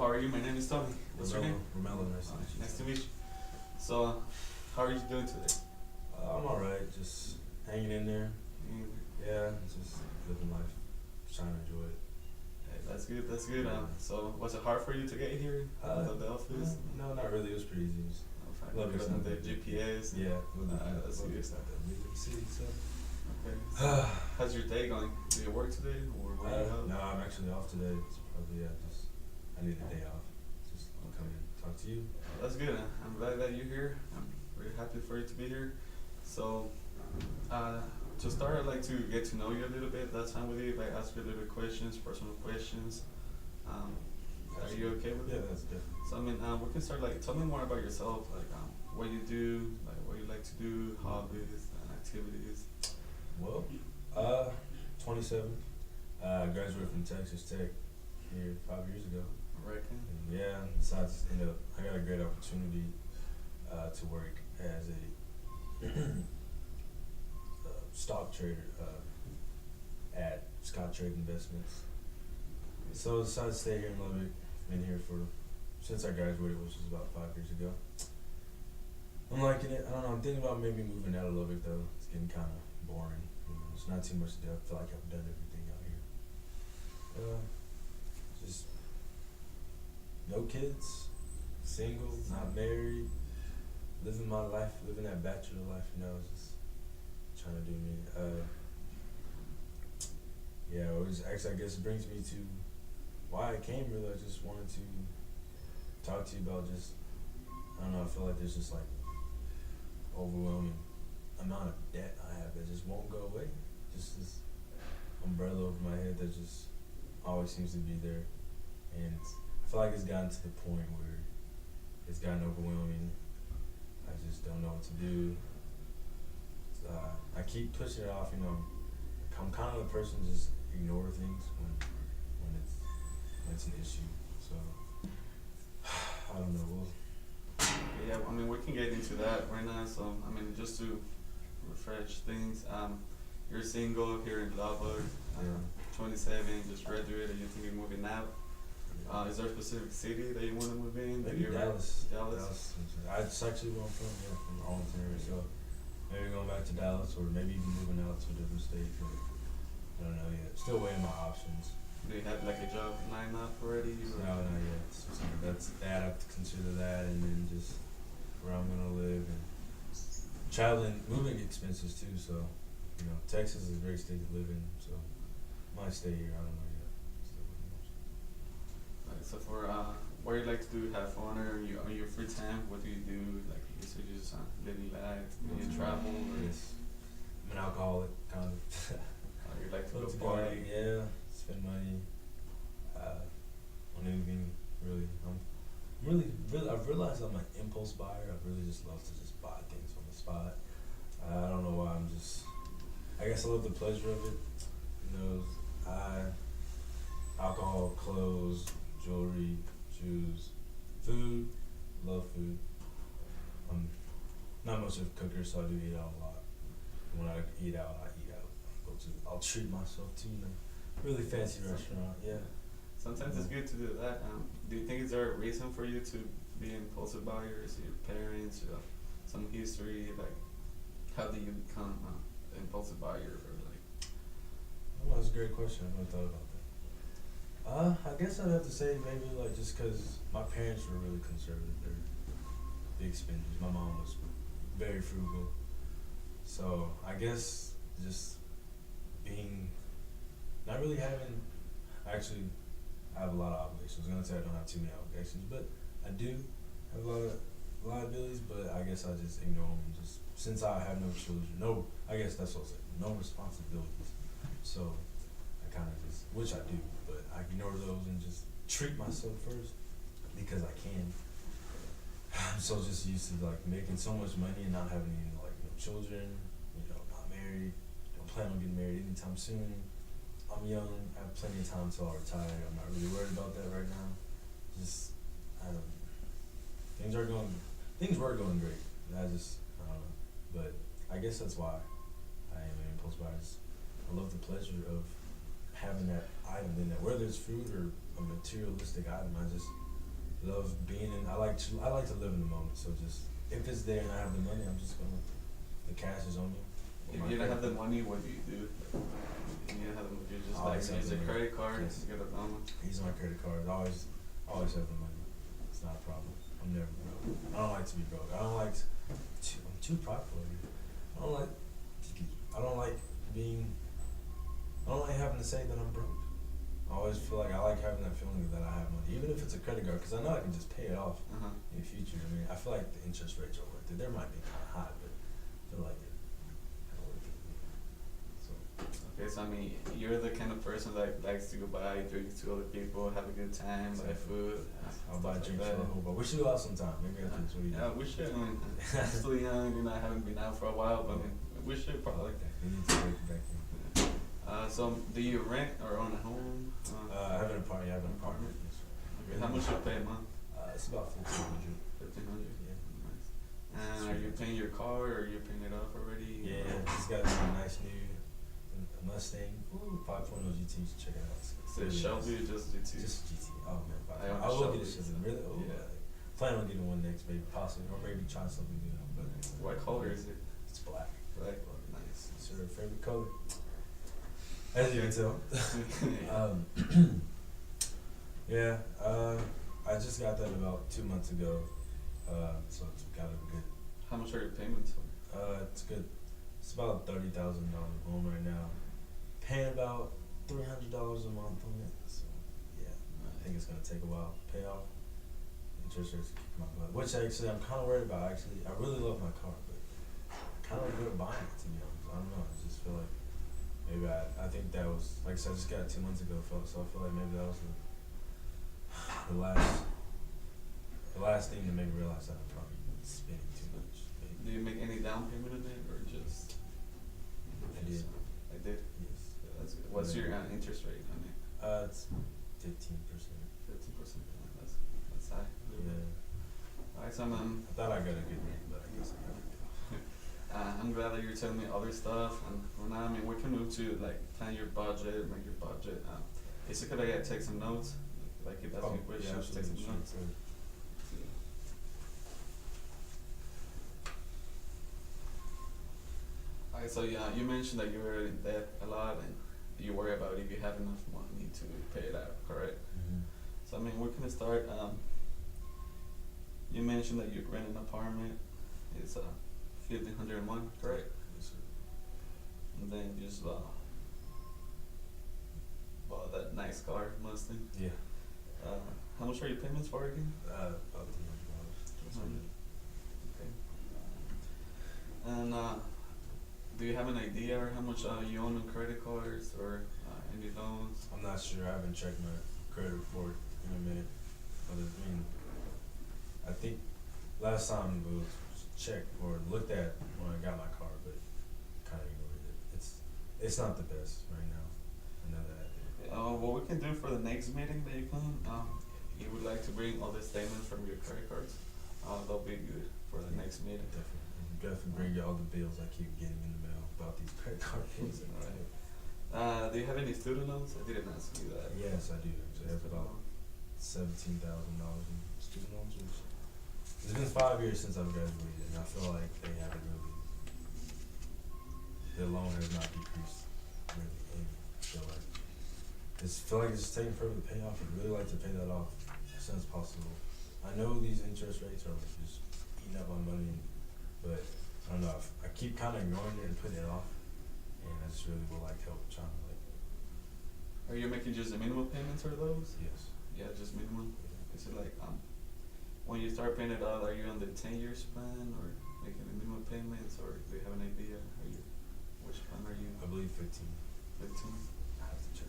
how are you? My name is Tony. What's your name? Roemello, nice to meet you. Nice to meet you. So, how are you doing today? I'm alright, just hanging in there. Yeah, just living life, just trying to enjoy it. Hey, that's good. That's good. So, was it hard for you to get here to the office? No, not really. It was pretty easy. Just Love the GPS. yeah, That's good. it's not that big of a city, so. Okay. How's your day going? Do you work today, or where you go? No, I'm actually off today. So probably I need a day off. Just come and talk to you. That's good. I'm glad that you're here. I'm very happy for you to be here. So, to start, I'd like to get to know you a little bit. That's fine with you if I ask you a little bit questions, personal questions. Are you okay with Yeah, it? that's good. So, I mean, we can start, like, tell me more about yourself, like, what you do, like, what you like to do, hobbies, and activities. Well, 27. Graduated from Texas Tech here 5 years ago. I reckon. And yeah, besides, I got a great opportunity to work as a stock trader at Scott Trade Investments. So I decided to stay here in Lubbock. Been here since I graduated, which was about 5 years ago. I'm liking it. I don't know. I'm thinking about maybe moving out of Lubbock though. It's getting kind of boring. There's not too much to do. I feel like I've done everything out here. Just no kids, single, not married, living my life, living that bachelor life. Just trying to do me. Yeah, it was actually, I guess it brings me to why I came. Really, I just wanted to talk to you about I don't know. I feel like there's just like overwhelming amount of debt I have that just won't go away. Just this umbrella over my head that just always seems to be there, and I feel like it's gotten to the point where it's gotten overwhelming. I just don't know what to do. I keep pushing it off. I'm kind of the person who just ignore things when it's an issue. So I don't know. Yeah, I mean, we can get into that right now. So, I mean, just to refresh things, you're single here in Lubbock, 27, just graduated. You think you're moving out? Is there a specific city that you want to move in? Maybe Dallas. Dallas. That's actually where I'm from. Yeah, from the Arlington area. So maybe going back to Dallas, or maybe even moving out to a different state. But I don't know yet. Still weighing my options. Do you have like a job lined up already? No, not yet. So I have to consider that, and then just where I'm gonna live and traveling, moving expenses too. So Texas is a great state to live in. So might stay here. I don't know yet. Still looking at options. Right, so for what you like to do, have fun, or on your free time, what do you do? Like you said, you just living life, do you travel, or Yes. I'm an alcoholic, kind of. you like to go Love to party? Yeah, spend money on anything really. I've realized I'm an impulse buyer. I really just love to just buy things on the spot. I don't know why. I guess I love the pleasure of it. Alcohol, clothes, jewelry, shoes, food. Love food. I'm not much of a cooker, so I do eat out a lot. When I eat out, I'll treat myself to a really fancy restaurant. Yeah. Sometimes it's good to do that. Do you think is there a reason for you to be impulsive buyers? Your parents, some history, like how do you become an impulsive buyer, or like? Well, that's a great question. I haven't thought about that. I guess I'd have to say maybe like just because my parents were really conservative. They're big spenders. My mom was very frugal. So I guess just not really having, actually I have a lot of obligations. I was gonna say I don't have too many obligations, but I do have a lot of liabilities, but I guess I just ignore them just since I have no children. I guess that's what I'll say. No responsibilities. So I kind of which I do, but I ignore those and just treat myself first because I can. I'm so just used to like making so much money and not having any children, not married, don't plan on getting married anytime soon. I'm young, I have plenty of time until I retire. I'm not really worried about that right now. Things were going great. I don't know. But I guess that's why I am an impulse buyer. I love the pleasure of having that item in there, whether it's food or a materialistic item. love being in. I like to live in the moment. So just if it's there and I have the money, I'm just gonna. The cash is on me. If you don't have the money, what do you do? If you don't have the money, you just Always like use have a the money. credit card. Yes. You get a loan. Use my credit card. Always have the money. It's not a problem. I'm never broke. I don't like to be broke. I don't like. I'm too prideful. I don't like. I don't like being. I don't like having to say that I'm broke. I always feel like I like having that feeling that I have money, even if it's a credit card, because I know I can just pay it off in the future. I mean, I feel like the interest rates are worth it. There might be kind of high, but I feel like it. Worth it. So. Okay, so I mean, you're the kind of person that likes to go buy drinks to other people, have a good time, buy food. I'll buy stuff drinks like for that. the whole bar. We should go out sometime. Maybe after this week. Yeah, we should. I mean, I'm still young, I haven't been out for a while, but I mean, we should I probably. like that. We need to break it back in. So do you rent or own a home? I have an apartment. I have an apartment. Okay, how much you pay a month? It's about 1,500. 1,500. Yeah. Nice. And are you paying your car or are you paying it off already? Yeah, it's got a nice new Mustang. Ooh, 5.0 GT. Check it out. Is it Shelby or just GT? Just GT. Oh man, I own a I will get a Shelby. Shelby. Really? Oh, Yeah. Plan on getting one next, maybe possibly, or maybe try something new. But What color is it? it's black. Black. Nice. It's your favorite color. As you can tell. Yeah. I just got that about 2 months ago. So it's got a good. How much are your payments for? It's good. It's about $30,000 home right now. Paying about $300 a month on it. So yeah, I think it's gonna take a while to pay off. Interest rates kick my butt. Which actually I'm kind of worried about. Actually, I really love my car, but I kind of regret buying it. To be honest, I don't know. I just feel like maybe I think that was like I said. I just got it 2 months ago, so I feel like maybe that was the last thing to make me realize that I'm probably spending too much. Maybe. Do you make any down payment on it or just? I did. I did. Yes. Yeah, that's good. What's your interest rate on it? It's 15%. 15%. That's high. Yeah. Alright, so I thought I got a good rate, but I guess I got it. I'm glad that you're telling me other stuff, and for now, I mean, we can move to like plan your budget, make your budget. Basically, I gotta take some notes. Like if that's your questions, take some notes. Alright, so yeah, you mentioned that you were in debt a lot, and you worry about if you have enough money to pay it out, correct? Mm-hmm. So I mean, we're gonna start. You mentioned that you rent an apartment. It's 1,500 a month, correct? Yes, sir. And then you just bought that nice car, Mustang. Yeah. How much are your payments for again? About $300. 200. Okay. And do you have an idea or how much you own on credit cards or any loans? I'm not sure. I haven't checked my credit report in a minute. But I think last time it was checked or looked at when I got my car, but kind of ignored it. It's not the best right now. I know that. What we can do for the next meeting that you come, you would like to bring all the statements from your credit cards. That'll be good for the next meeting. Definitely bring you all the bills I keep getting in the mail about these credit card bills. Alright. Do you have any student loans? I didn't ask you that. Yes, I do. Actually, I have about $17,000 in student loans. It's been 5 years since I've graduated, and I feel like they haven't really. The loan has not decreased really any. I feel like it's taking forever to pay off. I'd really like to pay that off as soon as possible. I know these interest rates are like just eating up my money, but I don't know. I keep kind of ignoring it and putting it off, and I just really would like help trying to like. Are you making just the minimum payments for those? Yes. Yeah, just minimum. Is it like when you start paying it out, are you on the 10 year plan or making the minimum payments, or do you have an idea? Which plan are you? I believe 15. 15. I have to check.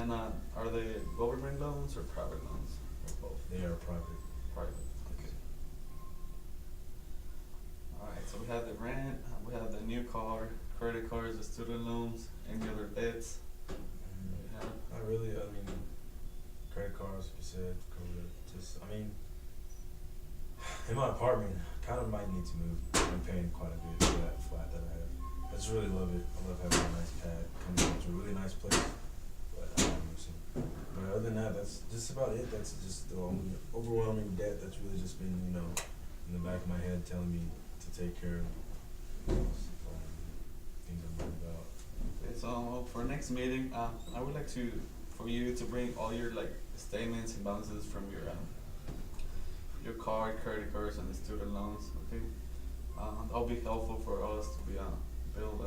And are they government loans or private loans? Or both? They are private. Private. Okay. Alright, so we have the rent, we have the new car, credit cards, the student loans, any other debts? We have. Not really. I mean, credit cards, like you said, in my apartment, kind of might need to move. I'm paying quite a bit for that flat that I have. I just really love it. I love having a nice pad, coming into a really nice place. But So, but other than that, that's just about it. That's just the only overwhelming debt that's really just been, you know, in the back of my head telling me to take care of things I'm worried about. Okay, so for next meeting, I would like for you to bring all your like statements and balances from your card, credit cards, and student loans. Okay, that'll be helpful for us to build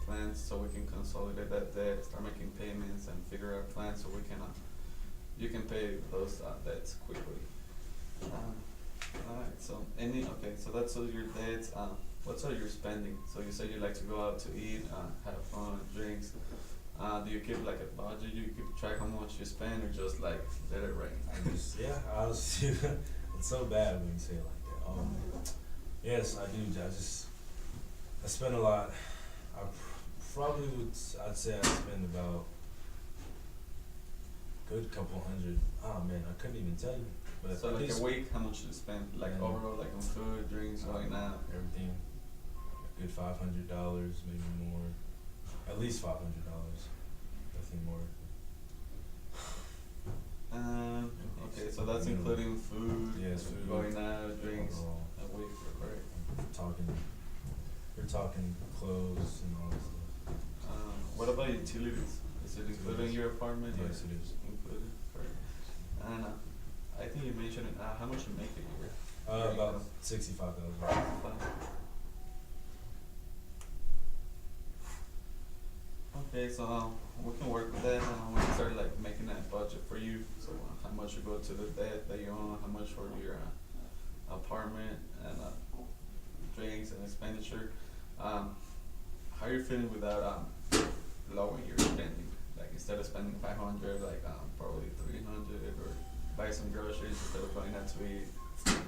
plans so we can consolidate that debt, start making payments, and figure out plans so we can you can pay those debts quickly. Alright, so so that's all your debts. What's all your spending? So you said you like to go out to eat, have fun, drinks. Do you keep like a budget? You keep track how much you spend, or just like let it rain? I just, yeah, honestly, it's so bad when you say it like that. Yes, I do. I spend a lot. I'd say I spend about good couple hundred. Oh man, I couldn't even tell you. But So like a week, how much you spend? Like overall, like on food, drinks, going out? Everything. A good $500, maybe more. At least $500. Nothing more. Okay, so that's including food, yes, food, going out, drinks, overall. a week, right? We're talking clothes and all that stuff. What about utilities? Is it included in your apartment? or Yes, it is. Included, right? And I think you mentioned it, how much you make a year? About 65,000. Okay, so we can work with that. We can start like making that budget for you. So how much you go to the debt that you own, how much for your apartment, and drinks and expenditure. How are you feeling without lowering your spending? Like instead of spending 500, like probably 300, or buy some groceries instead of going out to eat.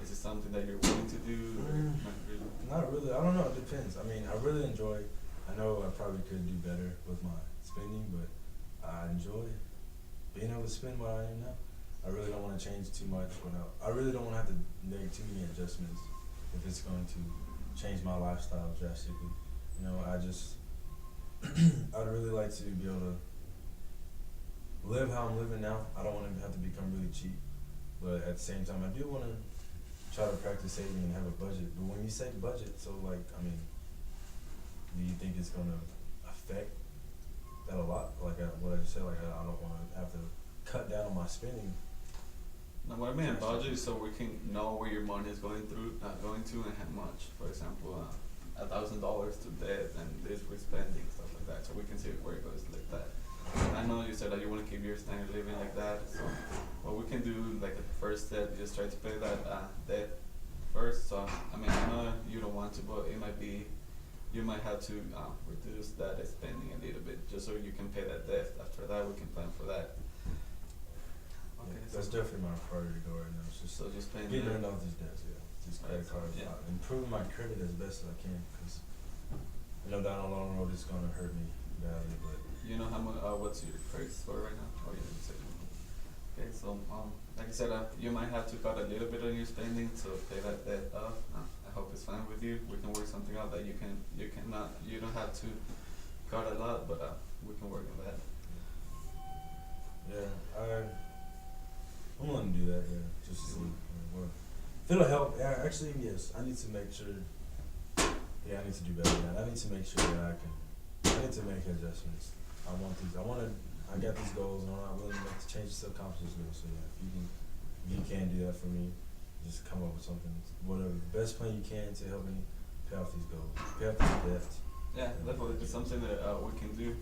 Is it something that you're willing to do, or not really? Not really. I don't know. It depends. I mean, I really enjoy. I know I probably could do better with my spending, but I enjoy being able to spend what I am now. I really don't want to change too much. I really don't want to have to make too many adjustments if it's going to change my lifestyle drastically. You know, I'd really like to be able to live how I'm living now. I don't want to have to become really cheap, but at the same time, I do want to try to practice saving and have a budget. But when you say budget, so like, I mean, do you think it's gonna affect that a lot? Like what I just said, like I don't want to have to cut down on my spending. Now, what I mean by budget is so we can know where your money is going to, and how much. For example, $1,000 to debt, and this with spending, stuff like that. So we can see where it goes like that. I know you said that you want to keep your standard living like that. So what we can do, like the first step, is try to pay that debt first. So I mean, I know you don't want to, but it might be. You might have to reduce that spending a little bit, just so you can pay that debt. After that, we can plan for that. Okay, Yeah, that's definitely my priority to go right now. It's just just paying getting that. rid of these debts, these credit cards, improving my credit as best as I can, because I know down the long road it's gonna hurt me badly. But You know how much? What's your credit score right now? Oh, you didn't say. Okay, so like I said, you might have to cut a little bit on your spending to pay that debt off. I hope it's fine with you. We can work something out that you don't have to cut a lot, but we can work on that. yeah, I'm willing to do that. Yeah, just to see. If it'll help, yeah, actually, yes. I need to make sure. Yeah, I need to do better than that. I need to make sure that I need to make adjustments. I got these goals, and I'm not willing to make the changes to accomplish those goals. So yeah, if you can do that for me, just come up with something, whatever, the best plan you can to help me pay off these goals, pay off these debts. Yeah, definitely. It's something that we can do.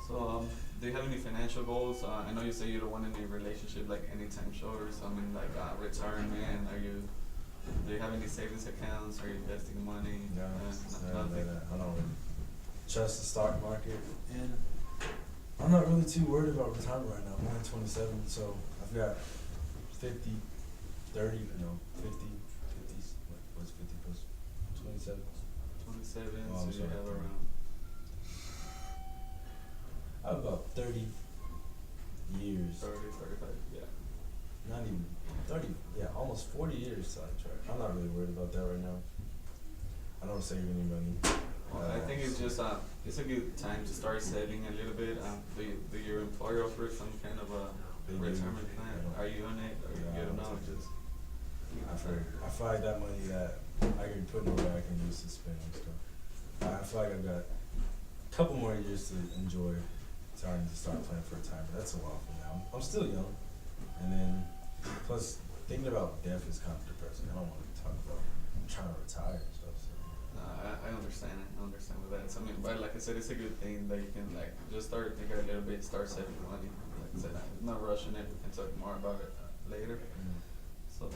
So, do you have any financial goals? I know you say you don't want any relationship like anytime short or something like retirement. Do you have any savings accounts? Are you investing money? No, nothing. I don't really trust the stock market, and I'm not really too worried about retirement right now. I'm only 27, so I've got 50, 30, 50s. What's 50 plus 27? 27. Oh, So I'm you sorry. have around. I have about 30 years. 30, 35, yeah. Not even 30, yeah, almost 40 years sidetrack. I'm not really worried about that right now. I don't save any money. Well, I think it's just it's a good time to start saving a little bit. Do your employer offer some kind of a They do. retirement plan? Yeah. Are you on it? Or Yeah, you don't I'm know? on it. Just I feel like that money that I can put away, I can use to spend on stuff. I feel like I've got a couple more years to enjoy starting to start planning for retirement. That's a while from now. I'm still young, and then plus thinking about death is kind of depressing. I don't want to talk about trying to retire and stuff. So. I understand. I understand with that. So, I mean, but like I said, it's a good thing that you can like just start thinking a little bit, start saving money. Like I said, I'm not rushing it. We can talk more about it later. So,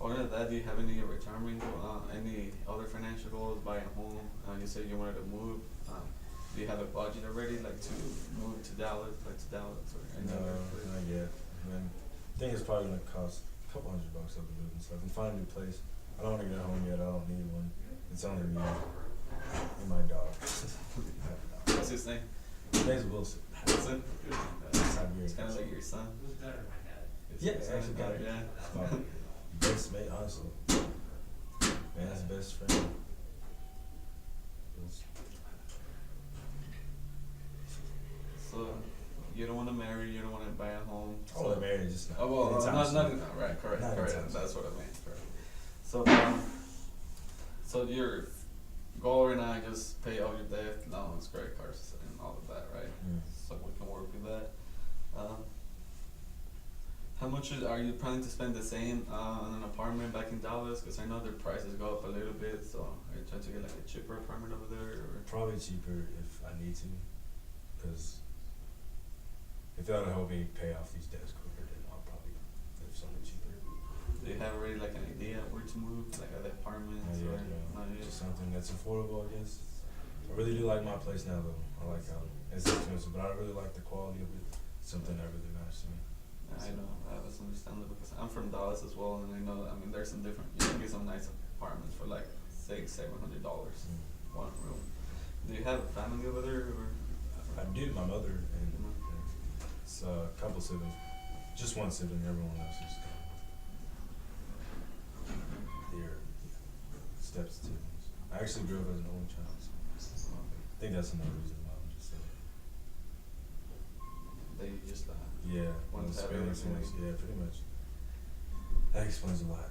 other than that, do you have any retirement any other financial goals? Buy a home? You said you wanted to move. Do you have a budget already, like to move to Dallas, or any No, other place? not yet. I mean, I think it's probably gonna cost a couple $100 up to move and stuff. And find a new place. I don't want to get a home yet. I don't need one. It's only me and my dog. What's his name? His name's Wilson. Wilson? Siberian. It's kind of like your son. It's Yeah, your son, actually, kind of. yeah. Best mate, honestly. Man, that's best friend. So you don't want to marry, you don't want to buy a home. I want to marry, just not. Oh well, anytime not soon. right, correct, Not correct. anytime soon. That's what I meant. Correct. So so your goal right now is just pay all your debt, loans, credit cards, and all of that, right? Mm. So we can work with that. How much are you planning to spend the same on an apartment back in Dallas? Because I know their prices go up a little bit. So are you trying to get like a cheaper apartment over there? Or? Probably cheaper if I need to, because if that'll help me pay off these debts quicker, then I'll probably live something cheaper. Do you have already like an idea where to move, like other apartments? Not Or yet, yeah. not yet? Just something that's affordable, I guess. I really do like my place now, though. I like how it's expensive, but I really like the quality of it. Something that really matters to me. I know, that's understandable because I'm from Dallas as well, and I know, I mean, there's some different, you can get some nice apartments for like $600-700 one room. Do you have a family over there, or? I do, my mother and Mhm. it's a couple siblings. Just one sibling, everyone else is their step siblings. I actually grew up as an only child, so I think that's another reason why I'm just They just, yeah, One I'm to have spending so much. everything. Yeah, pretty much. That explains a lot.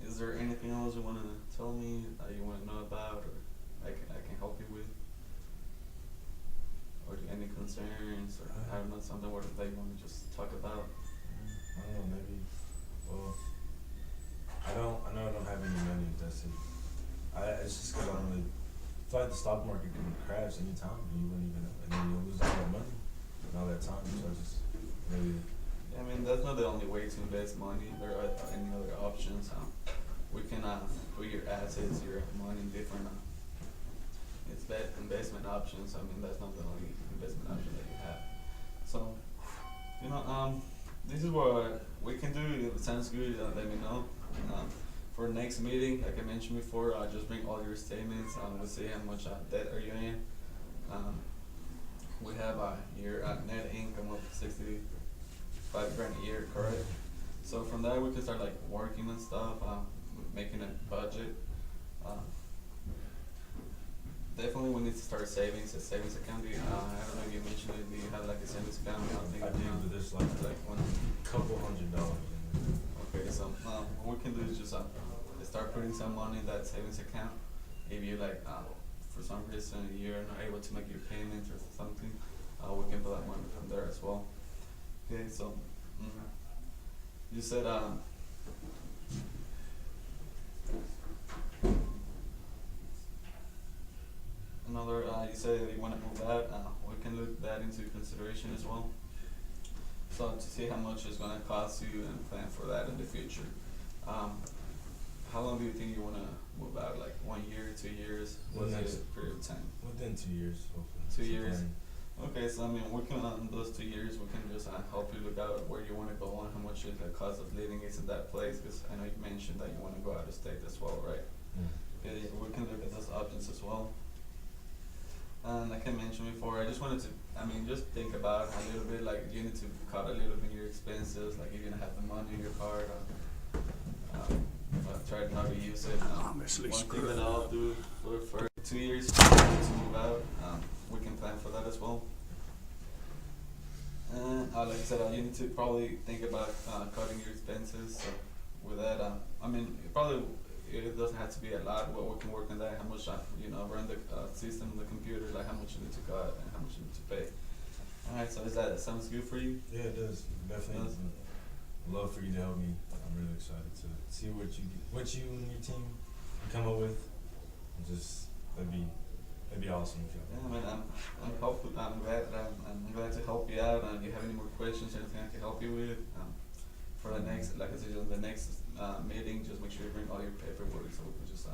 is there anything else you want to tell me that you want to know about, or I can help you with? Or any concerns, or I don't know, something where that you want to just talk about? I don't know, maybe. Well, I know I don't have any money invested. It's just because I don't really. I feel like the stock market can crash anytime, and you wouldn't even, and then you'll lose all that money and all that time. So I just really. I mean, that's not the only way to invest money. There are any other options. We can put your assets, your money in different investment options. I mean, that's not the only investment option that you have. So, you know, this is what we can do. If it sounds good, let me know. For next meeting, like I mentioned before, just bring all your statements. We'll see how much debt are you in. We have your net income of $65,000 a year, correct? So from there, we can start like working on stuff, making a budget. Definitely, we need to start savings. A savings account. I don't know if you mentioned it. Do you have like a savings account? I do, but there's like one. couple $100 in there. Okay, so what we can do is just start putting some money in that savings account. If you like, for some reason you're not able to make your payments or something, we can put that money from there as well. Okay, so you said another. You said you want to move out. We can look that into consideration as well. So to see how much it's going to cost you and plan for that in the future. How long do you think you want to move out? Like 1 year, 2 years? What's the period of time? Within 2 years, hopefully. 2 years. Okay, so I mean, working on those 2 years, we can just help you look out where you want to go and how much the cost of living is in that place. Because I know you mentioned that you want to go out of state as well, right? Mm. Yeah, we can look at those options as well. And like I mentioned before, I just wanted to, I mean, just think about a little bit, like you need to cut a little bit your expenses, like you're gonna have the money in your card, but try not to use it. Obviously One thing screw that it I'll up. do for 2 years to move out, we can plan for that as well. And like I said, you need to probably think about cutting your expenses. So with that, I mean, it doesn't have to be a lot, but we can work on that. How much run the system, the computer, like how much you need to cut and how much you need to pay. All right, so sounds good for you? Yeah, it does. Definitely. Does. I'd love for you to help me. I'm really excited to see what you and your team can come up with. And just that'd be awesome. If you Yeah, I mean, I'm hopeful. I'm glad to help you out. And if you have any more questions, anything I can help you with, for the next, like I said, on the next meeting, just make sure you bring all your paperwork so we can just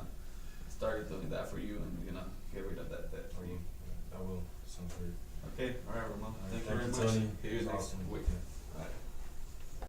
start doing that for you and get rid of that debt for you. I will. Sounds great. Okay, all right, Roemello. All right, Thank you very much. Tony. See you It was next awesome. week. Yeah. All right.